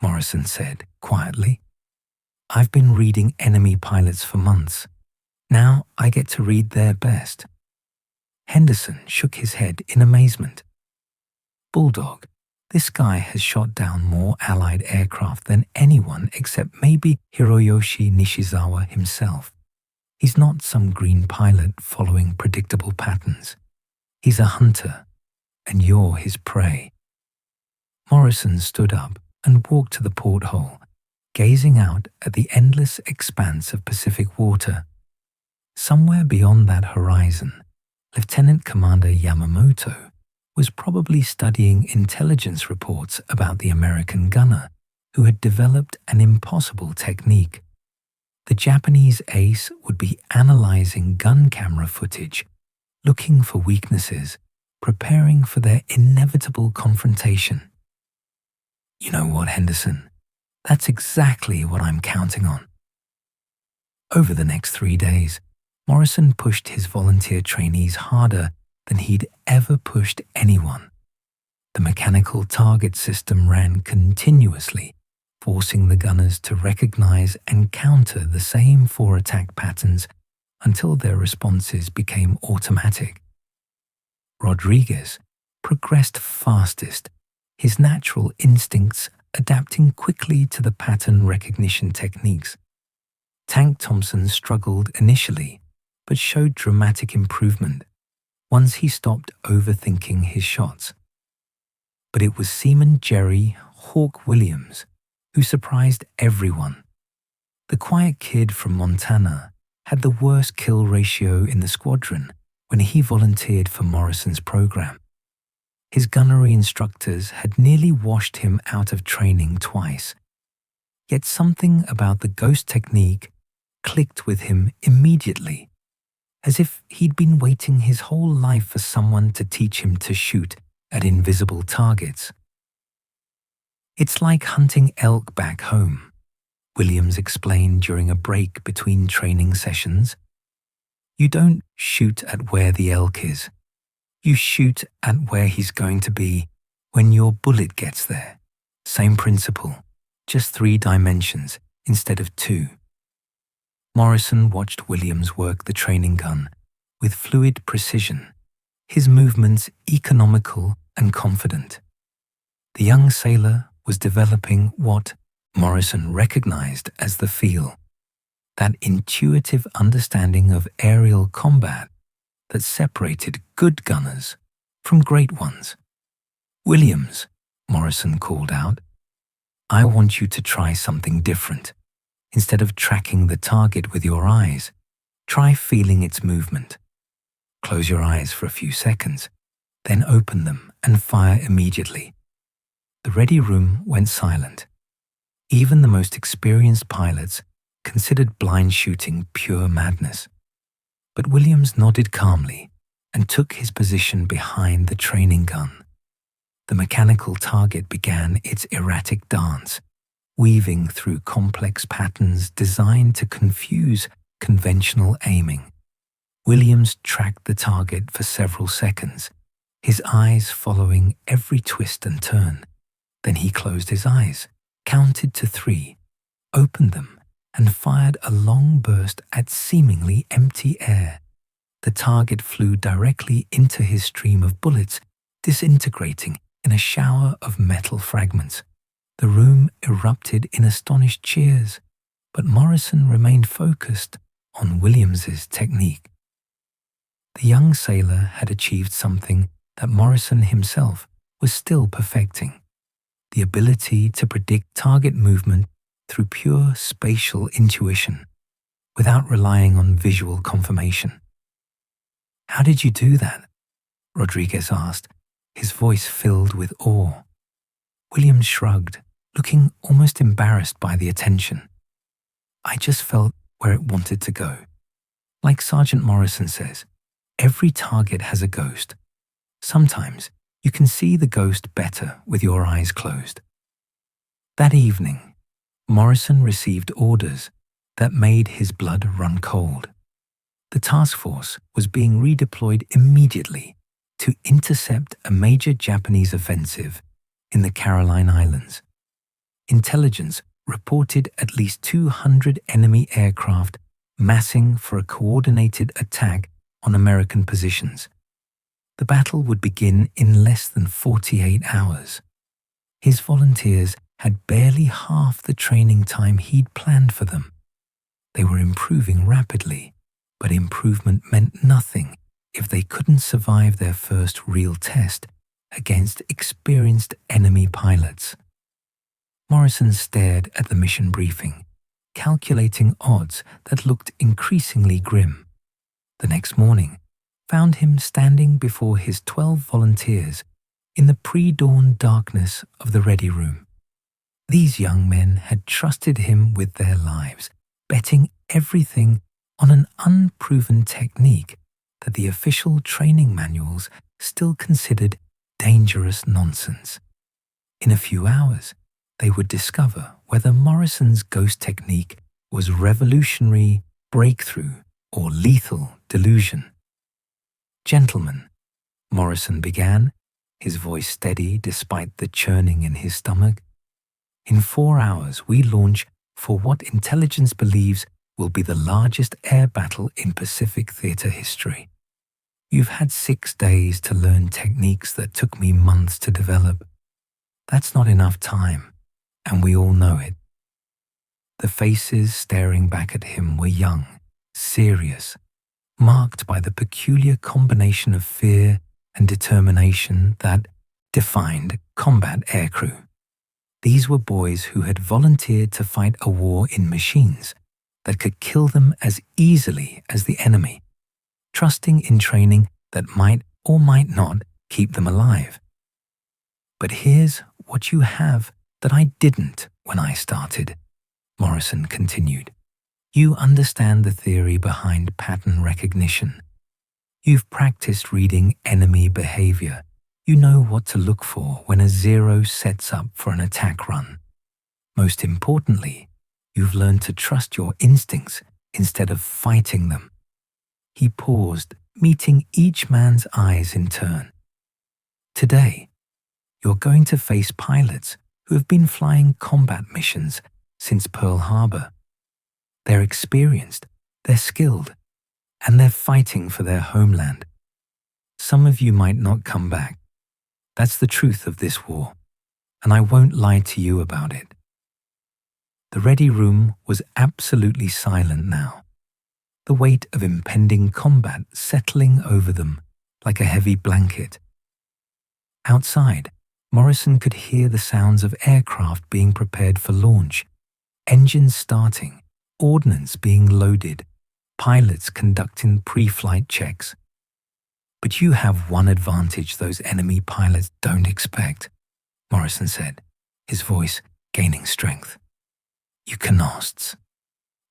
Morrison said quietly. "I've been reading enemy pilots for months. Now I get to read their best." Henderson shook his head in amazement. "Bulldog, this guy has shot down more Allied aircraft than anyone except maybe Hiroyoshi Nishizawa himself. He's not some green pilot following predictable patterns. He's a hunter, and you're his prey." Morrison stood up and walked to the porthole, gazing out at the endless expanse of Pacific water. Somewhere beyond that horizon, Lieutenant Commander Yamamoto was probably studying intelligence reports about the American gunner who had developed an impossible technique. The Japanese ace would be analyzing gun camera footage, looking for weaknesses, preparing for their inevitable confrontation. You know what, Henderson? That's exactly what I'm counting on. Over the next 3 days, Morrison pushed his volunteer trainees harder than he'd ever pushed anyone. The mechanical target system ran continuously, forcing the gunners to recognize and counter the same 4 attack patterns until their responses became automatic. Rodriguez progressed fastest, his natural instincts adapting quickly to the pattern recognition techniques. Tank Thompson struggled initially, but showed dramatic improvement once he stopped overthinking his shots. But it was Seaman Jerry Hawk Williams who surprised everyone. The quiet kid from Montana had the worst kill ratio in the squadron when he volunteered for Morrison's program. His gunnery instructors had nearly washed him out of training twice. Yet something about the ghost technique clicked with him immediately, as if he'd been waiting his whole life for someone to teach him to shoot at invisible targets. "It's like hunting elk back home," Williams explained during a break between training sessions. "You don't shoot at where the elk is. You shoot at where he's going to be when your bullet gets there. Same principle, just 3 dimensions instead of 2. Morrison watched Williams work the training gun with fluid precision, his movements economical and confident. The young sailor was developing what Morrison recognized as the feel, that intuitive understanding of aerial combat that separated good gunners from great ones. "Williams," Morrison called out, "I want you to try something different. Instead of tracking the target with your eyes, try feeling its movement. Close your eyes for a few seconds, then open them and fire immediately." The ready room went silent. Even the most experienced pilots considered blind shooting pure madness. But Williams nodded calmly and took his position behind the training gun. The mechanical target began its erratic dance, weaving through complex patterns designed to confuse conventional aiming. Williams tracked the target for several seconds, his eyes following every twist and turn. Then he closed his eyes, counted to 3, opened them, and fired a long burst at seemingly empty air. The target flew directly into his stream of bullets, disintegrating in a shower of metal fragments. The room erupted in astonished cheers, but Morrison remained focused on Williams's technique. The young sailor had achieved something that Morrison himself was still perfecting: the ability to predict target movement through pure spatial intuition, without relying on visual confirmation. "How did you do that?" Rodriguez asked, his voice filled with awe. Williams shrugged, looking almost embarrassed by the attention. "I just felt where it wanted to go. Like Sergeant Morrison says, every target has a ghost. Sometimes you can see the ghost better with your eyes closed." That evening, Morrison received orders that made his blood run cold. The task force was being redeployed immediately to intercept a major Japanese offensive in the Caroline Islands. Intelligence reported at least 200 enemy aircraft massing for a coordinated attack on American positions. The battle would begin in less than 48 hours. His volunteers had barely half the training time he'd planned for them. They were improving rapidly, but improvement meant nothing if they couldn't survive their first real test against experienced enemy pilots. Morrison stared at the mission briefing, calculating odds that looked increasingly grim. The next morning found him standing before his 12 volunteers in the pre-dawn darkness of the ready room. These young men had trusted him with their lives, betting everything on an unproven technique that the official training manuals still considered dangerous nonsense. In a few hours, they would discover whether Morrison's ghost technique was revolutionary breakthrough or lethal delusion. "Gentlemen," Morrison began, his voice steady despite the churning in his stomach, "in 4 hours we launch for what intelligence believes will be the largest air battle in Pacific theater history. You've had 6 days to learn techniques that took me months to develop. That's not enough time, and we all know it." The faces staring back at him were young, serious, marked by the peculiar combination of fear and determination that defined combat aircrew. These were boys who had volunteered to fight a war in machines that could kill them as easily as the enemy, trusting in training that might or might not keep them alive. "But here's what you have that I didn't when I started," Morrison continued. "You understand the theory behind pattern recognition. You've practiced reading enemy behavior. You know what to look for when a zero sets up for an attack run. Most importantly, you've learned to trust your instincts instead of fighting them." He paused, meeting each man's eyes in turn. "Today, you're going to face pilots who have been flying combat missions since Pearl Harbor. They're experienced, they're skilled, and they're fighting for their homeland. Some of you might not come back. That's the truth of this war, and I won't lie to you about it." The ready room was absolutely silent now, the weight of impending combat settling over them like a heavy blanket. Outside, Morrison could hear the sounds of aircraft being prepared for launch, engines starting, ordnance being loaded, pilots conducting pre-flight checks. "But you have one advantage those enemy pilots don't expect," Morrison said, his voice gaining strength. "You canosts.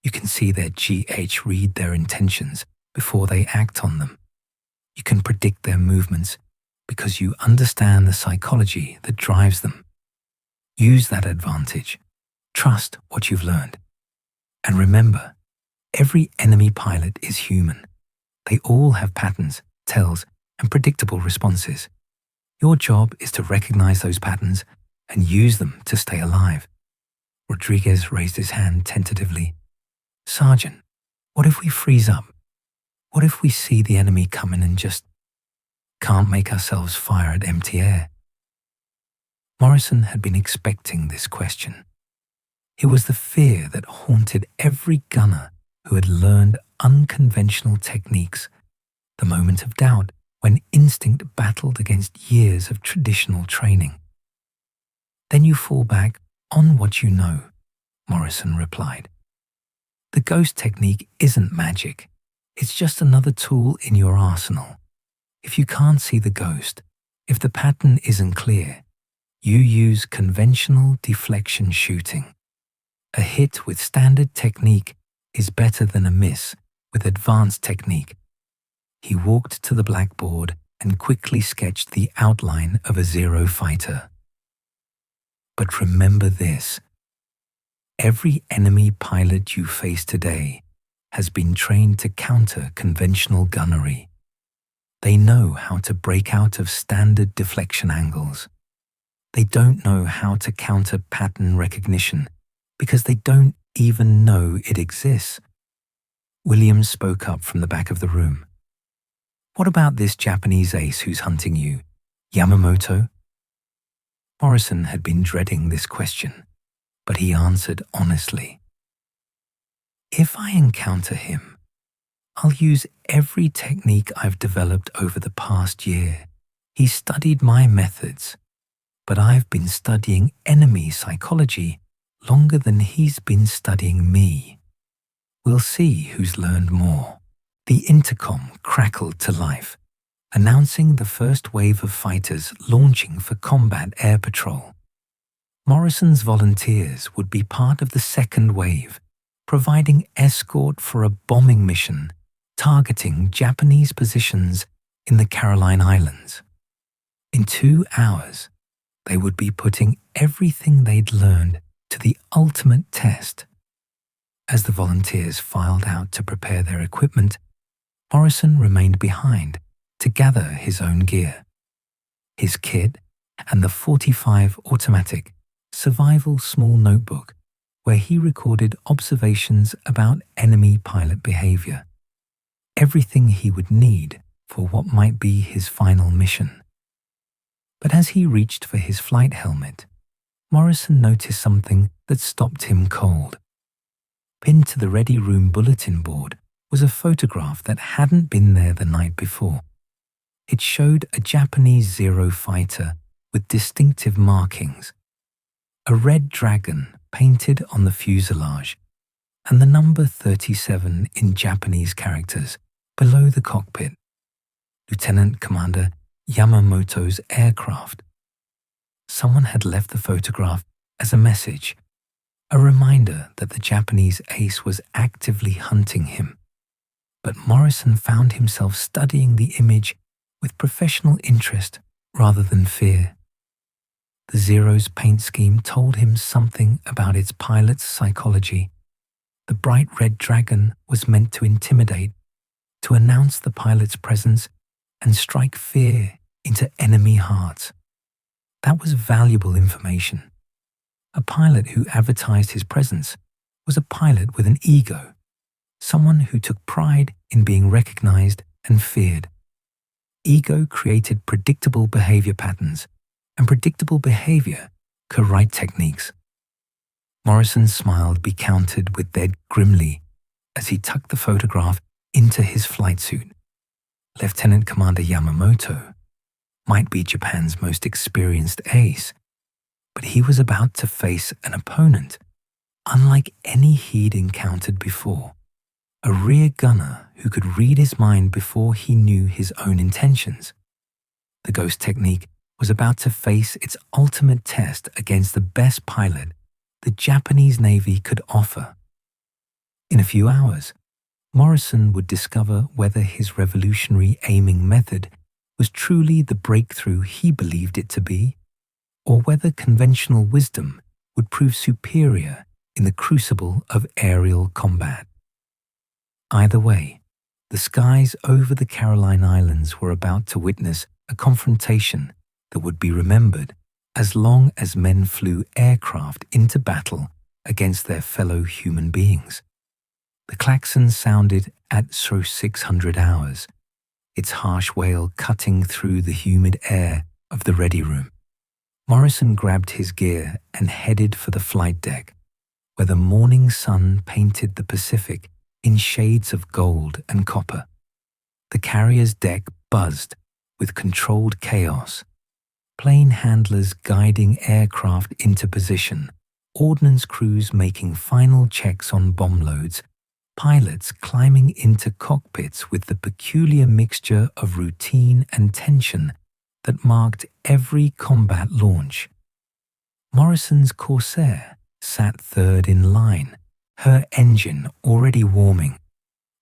You can see their GH read their intentions before they act on them. You can predict their movements because you understand the psychology that drives them. Use that advantage. Trust what you've learned. And remember, every enemy pilot is human. They all have patterns, tells, and predictable responses. Your job is to recognize those patterns and use them to stay alive." Rodriguez raised his hand tentatively. "Sergeant, what if we freeze up? What if we see the enemy coming and just can't make ourselves fire at empty air?" Morrison had been expecting this question. It was the fear that haunted every gunner who had learned unconventional techniques, the moment of doubt when instinct battled against years of traditional training. "Then you fall back on what you know," Morrison replied. "The ghost technique isn't magic. It's just another tool in your arsenal. If you can't see the ghost, if the pattern isn't clear, you use conventional deflection shooting. A hit with standard technique is better than a miss with advanced technique." He walked to the blackboard and quickly sketched the outline of a Zero fighter. "But remember this. Every enemy pilot you face today has been trained to counter conventional gunnery. They know how to break out of standard deflection angles. They don't know how to counter pattern recognition because they don't even know it exists." Williams spoke up from the back of the room. "What about this Japanese ace who's hunting you, Yamamoto?" Morrison had been dreading this question, but he answered honestly. "If I encounter him, I'll use every technique I've developed over the past year. He studied my methods. but I've been studying enemy psychology longer than he's been studying me. We'll see who's learned more." The intercom crackled to life, announcing the first wave of fighters launching for combat air patrol. Morrison's volunteers would be part of the second wave, providing escort for a bombing mission targeting Japanese positions in the Caroline Islands. In 2 hours, they would be putting everything they'd learned to the ultimate test. As the volunteers filed out to prepare their equipment, Morrison remained behind to gather his own gear. His kit and the .45 automatic survival small notebook where he recorded observations about enemy pilot behavior. Everything he would need for what might be his final mission. But as he reached for his flight helmet, Morrison noticed something that stopped him cold. Pinned to the ready room bulletin board was a photograph that hadn't been there the night before. It showed a Japanese Zero fighter with distinctive markings, a red dragon painted on the fuselage, and the number 37 in Japanese characters below the cockpit. Lieutenant Commander Yamamoto's aircraft. Someone had left the photograph as a message, a reminder that the Japanese ace was actively hunting him. But Morrison found himself studying the image with professional interest rather than fear. The Zero's paint scheme told him something about its pilot's psychology. The bright red dragon was meant to intimidate, to announce the pilot's presence and strike fear into enemy hearts. That was valuable information. A pilot who advertised his presence was a pilot with an ego, someone who took pride in being recognized and feared. Ego created predictable behavior patterns, and predictable behavior co-write techniques. Morrison smiled be counted with dead grimly as he tucked the photograph into his flight suit. Lieutenant Commander Yamamoto might be Japan's most experienced ace, but he was about to face an opponent unlike any he'd encountered before. A rear gunner who could read his mind before he knew his own intentions. The ghost technique was about to face its ultimate test against the best pilot the Japanese Navy could offer. In a few hours, Morrison would discover whether his revolutionary aiming method was truly the breakthrough he believed it to be, or whether conventional wisdom would prove superior in the crucible of aerial combat. Either way, the skies over the Caroline Islands were about to witness a confrontation that would be remembered as long as men flew aircraft into battle against their fellow human beings. The klaxon sounded at 600 hours, its harsh wail cutting through the humid air of the ready room. Morrison grabbed his gear and headed for the flight deck, where the morning sun painted the Pacific in shades of gold and copper. The carrier's deck buzzed with controlled chaos, plane handlers guiding aircraft into position, ordnance crews making final checks on bomb loads, pilots climbing into cockpits with the peculiar mixture of routine and tension that marked every combat launch. Morrison's Corsair sat third in line, her engine already warming,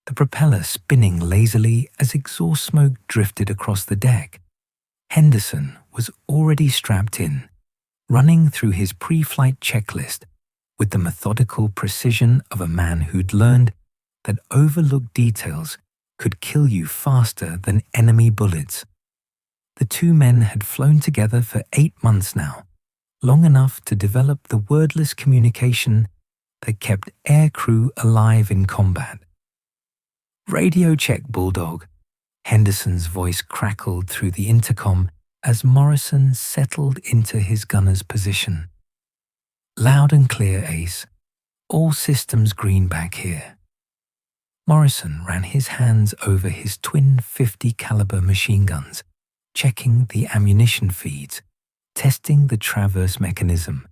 the propeller spinning lazily as exhaust smoke drifted across the deck. Henderson was already strapped in, running through his pre-flight checklist with the methodical precision of a man who'd learned that overlooked details could kill you faster than enemy bullets. The two men had flown together for 8 months now, long enough to develop the wordless communication that kept aircrew alive in combat. "Radio check, Bulldog." Henderson's voice crackled through the intercom as Morrison settled into his gunner's position. "Loud and clear, Ace. All systems green back here." Morrison ran his hands over his twin .50 caliber machine guns, checking the ammunition feeds, testing the traverse mechanism,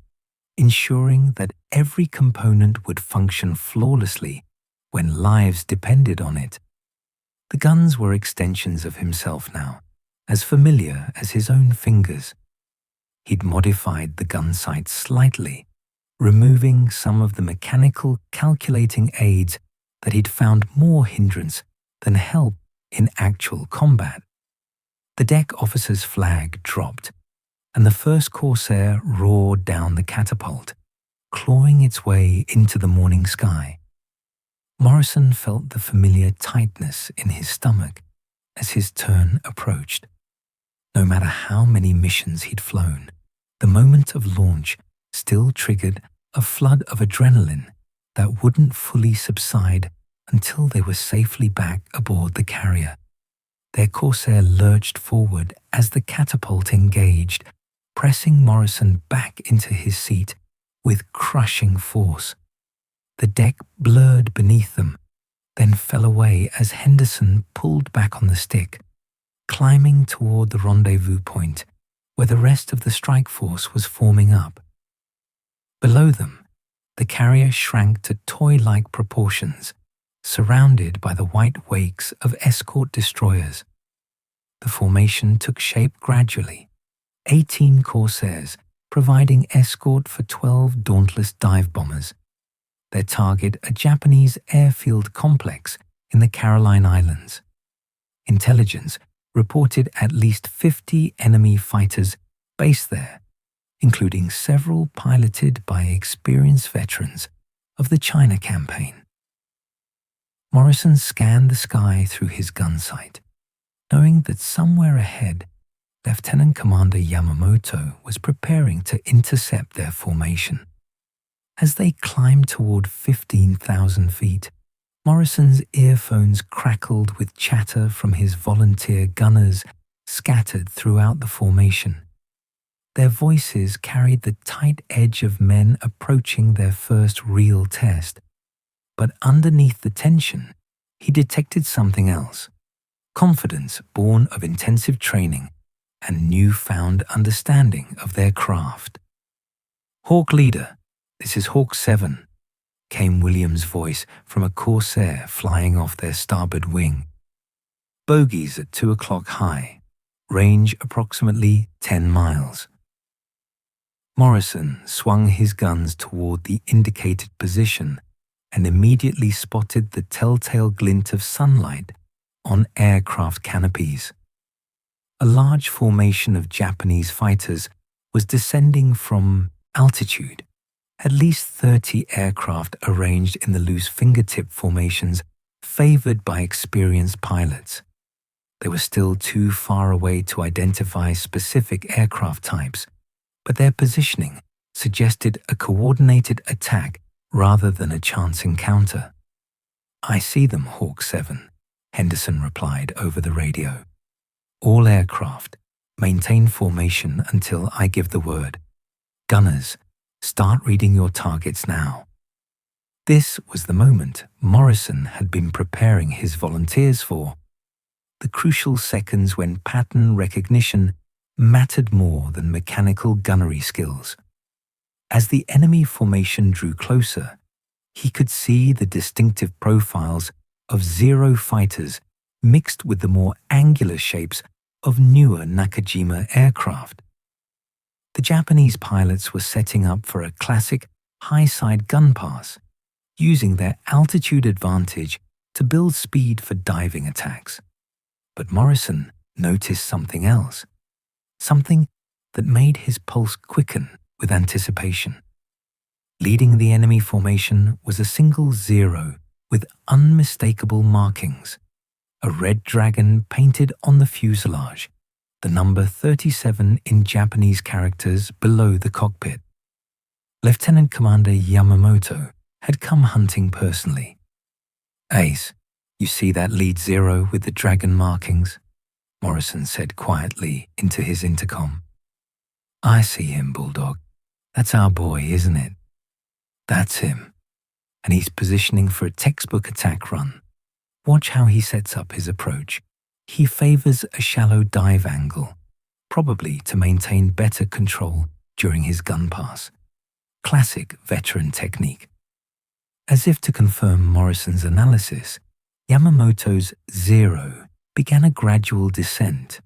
ensuring that every component would function flawlessly when lives depended on it. The guns were extensions of himself now, as familiar as his own fingers. He'd modified the gun sight slightly, removing some of the mechanical calculating aids that he'd found more hindrance than help in actual combat. The deck officer's flag dropped, and the first Corsair roared down the catapult, clawing its way into the morning sky. Morrison felt the familiar tightness in his stomach as his turn approached. No matter how many missions he'd flown, the moment of launch still triggered a flood of adrenaline that wouldn't fully subside until they were safely back aboard the carrier. Their Corsair lurched forward as the catapult engaged, pressing Morrison back into his seat with crushing force. The deck blurred beneath them, then fell away as Henderson pulled back on the stick, climbing toward the rendezvous point where the rest of the strike force was forming up. Below them, the carrier shrank to toy-like proportions, surrounded by the white wakes of escort destroyers. The formation took shape gradually, 18 Corsairs providing escort for 12 Dauntless dive bombers. Their target a Japanese airfield complex in the Caroline Islands. Intelligence reported at least 50 enemy fighters based there, including several piloted by experienced veterans of the China campaign. Morrison scanned the sky through his gun sight, knowing that somewhere ahead, Lieutenant Commander Yamamoto was preparing to intercept their formation. As they climbed toward 15,000 feet, Morrison's earphones crackled with chatter from his volunteer gunners scattered throughout the formation. Their voices carried the tight edge of men approaching their first real test. But underneath the tension, he detected something else: confidence born of intensive training and newfound understanding of their craft. "Hawk Leader, this is Hawk 7, came William's voice from a Corsair flying off their starboard wing. "Bogies at 2 o'clock high, range approximately 10 miles. Morrison swung his guns toward the indicated position and immediately spotted the telltale glint of sunlight on aircraft canopies. A large formation of Japanese fighters was descending from altitude, at least 30 aircraft arranged in the loose fingertip formations favored by experienced pilots. They were still too far away to identify specific aircraft types, but their positioning suggested a coordinated attack rather than a chance encounter. "I see them, Hawk 7, Henderson replied over the radio. "All aircraft, maintain formation until I give the word. Gunners, start reading your targets now." This was the moment Morrison had been preparing his volunteers for, the crucial seconds when pattern recognition mattered more than mechanical gunnery skills. As the enemy formation drew closer, he could see the distinctive profiles of Zero fighters mixed with the more angular shapes of newer Nakajima aircraft. The Japanese pilots were setting up for a classic high-side gun pass, using their altitude advantage to build speed for diving attacks. But Morrison noticed something else, something that made his pulse quicken with anticipation. Leading the enemy formation was a single Zero with unmistakable markings, a red dragon painted on the fuselage, the number 37 in Japanese characters below the cockpit. Lieutenant Commander Yamamoto had come hunting personally. "Ace, you see that lead Zero with the dragon markings?" Morrison said quietly into his intercom. "I see him, Bulldog. That's our boy, isn't it?" "That's him. And he's positioning for a textbook attack run. Watch how he sets up his approach. He favors a shallow dive angle, probably to maintain better control during his gun pass. Classic veteran technique. As if to confirm Morrison's analysis, Yamamoto's Zero began a gradual descent,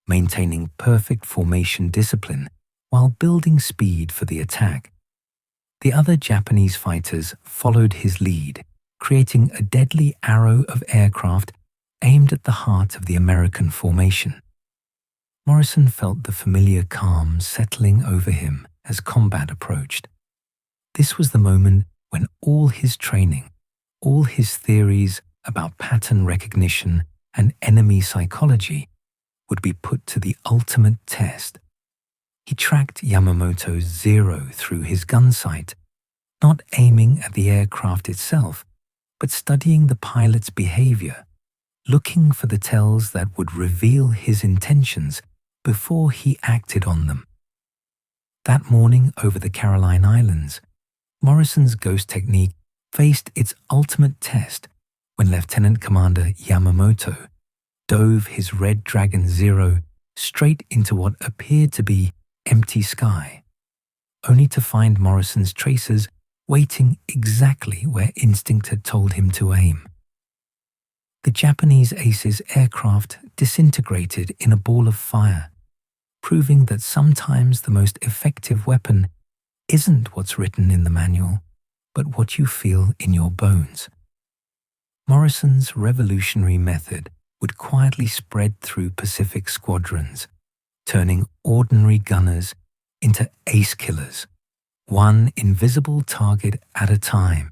maintaining perfect formation discipline while building speed for the attack. The other Japanese fighters followed his lead, creating a deadly arrow of aircraft aimed at the heart of the American formation. Morrison felt the familiar calm settling over him as combat approached. This was the moment when all his training, all his theories about pattern recognition and enemy psychology would be put to the ultimate test. He tracked Yamamoto's Zero through his gunsight, not aiming at the aircraft itself, but studying the pilot's behavior, looking for the tells that would reveal his intentions before he acted on them. That morning over the Caroline Islands, Morrison's ghost technique faced its ultimate test when Lieutenant Commander Yamamoto dove his Red Dragon Zero straight into what appeared to be empty sky, only to find Morrison's tracers waiting exactly where instinct had told him to aim. The Japanese ace's aircraft disintegrated in a ball of fire, proving that sometimes the most effective weapon isn't what's written in the manual, but what you feel in your bones. Morrison's revolutionary method would quietly spread through Pacific squadrons, turning ordinary gunners into ace killers, one invisible target at a time.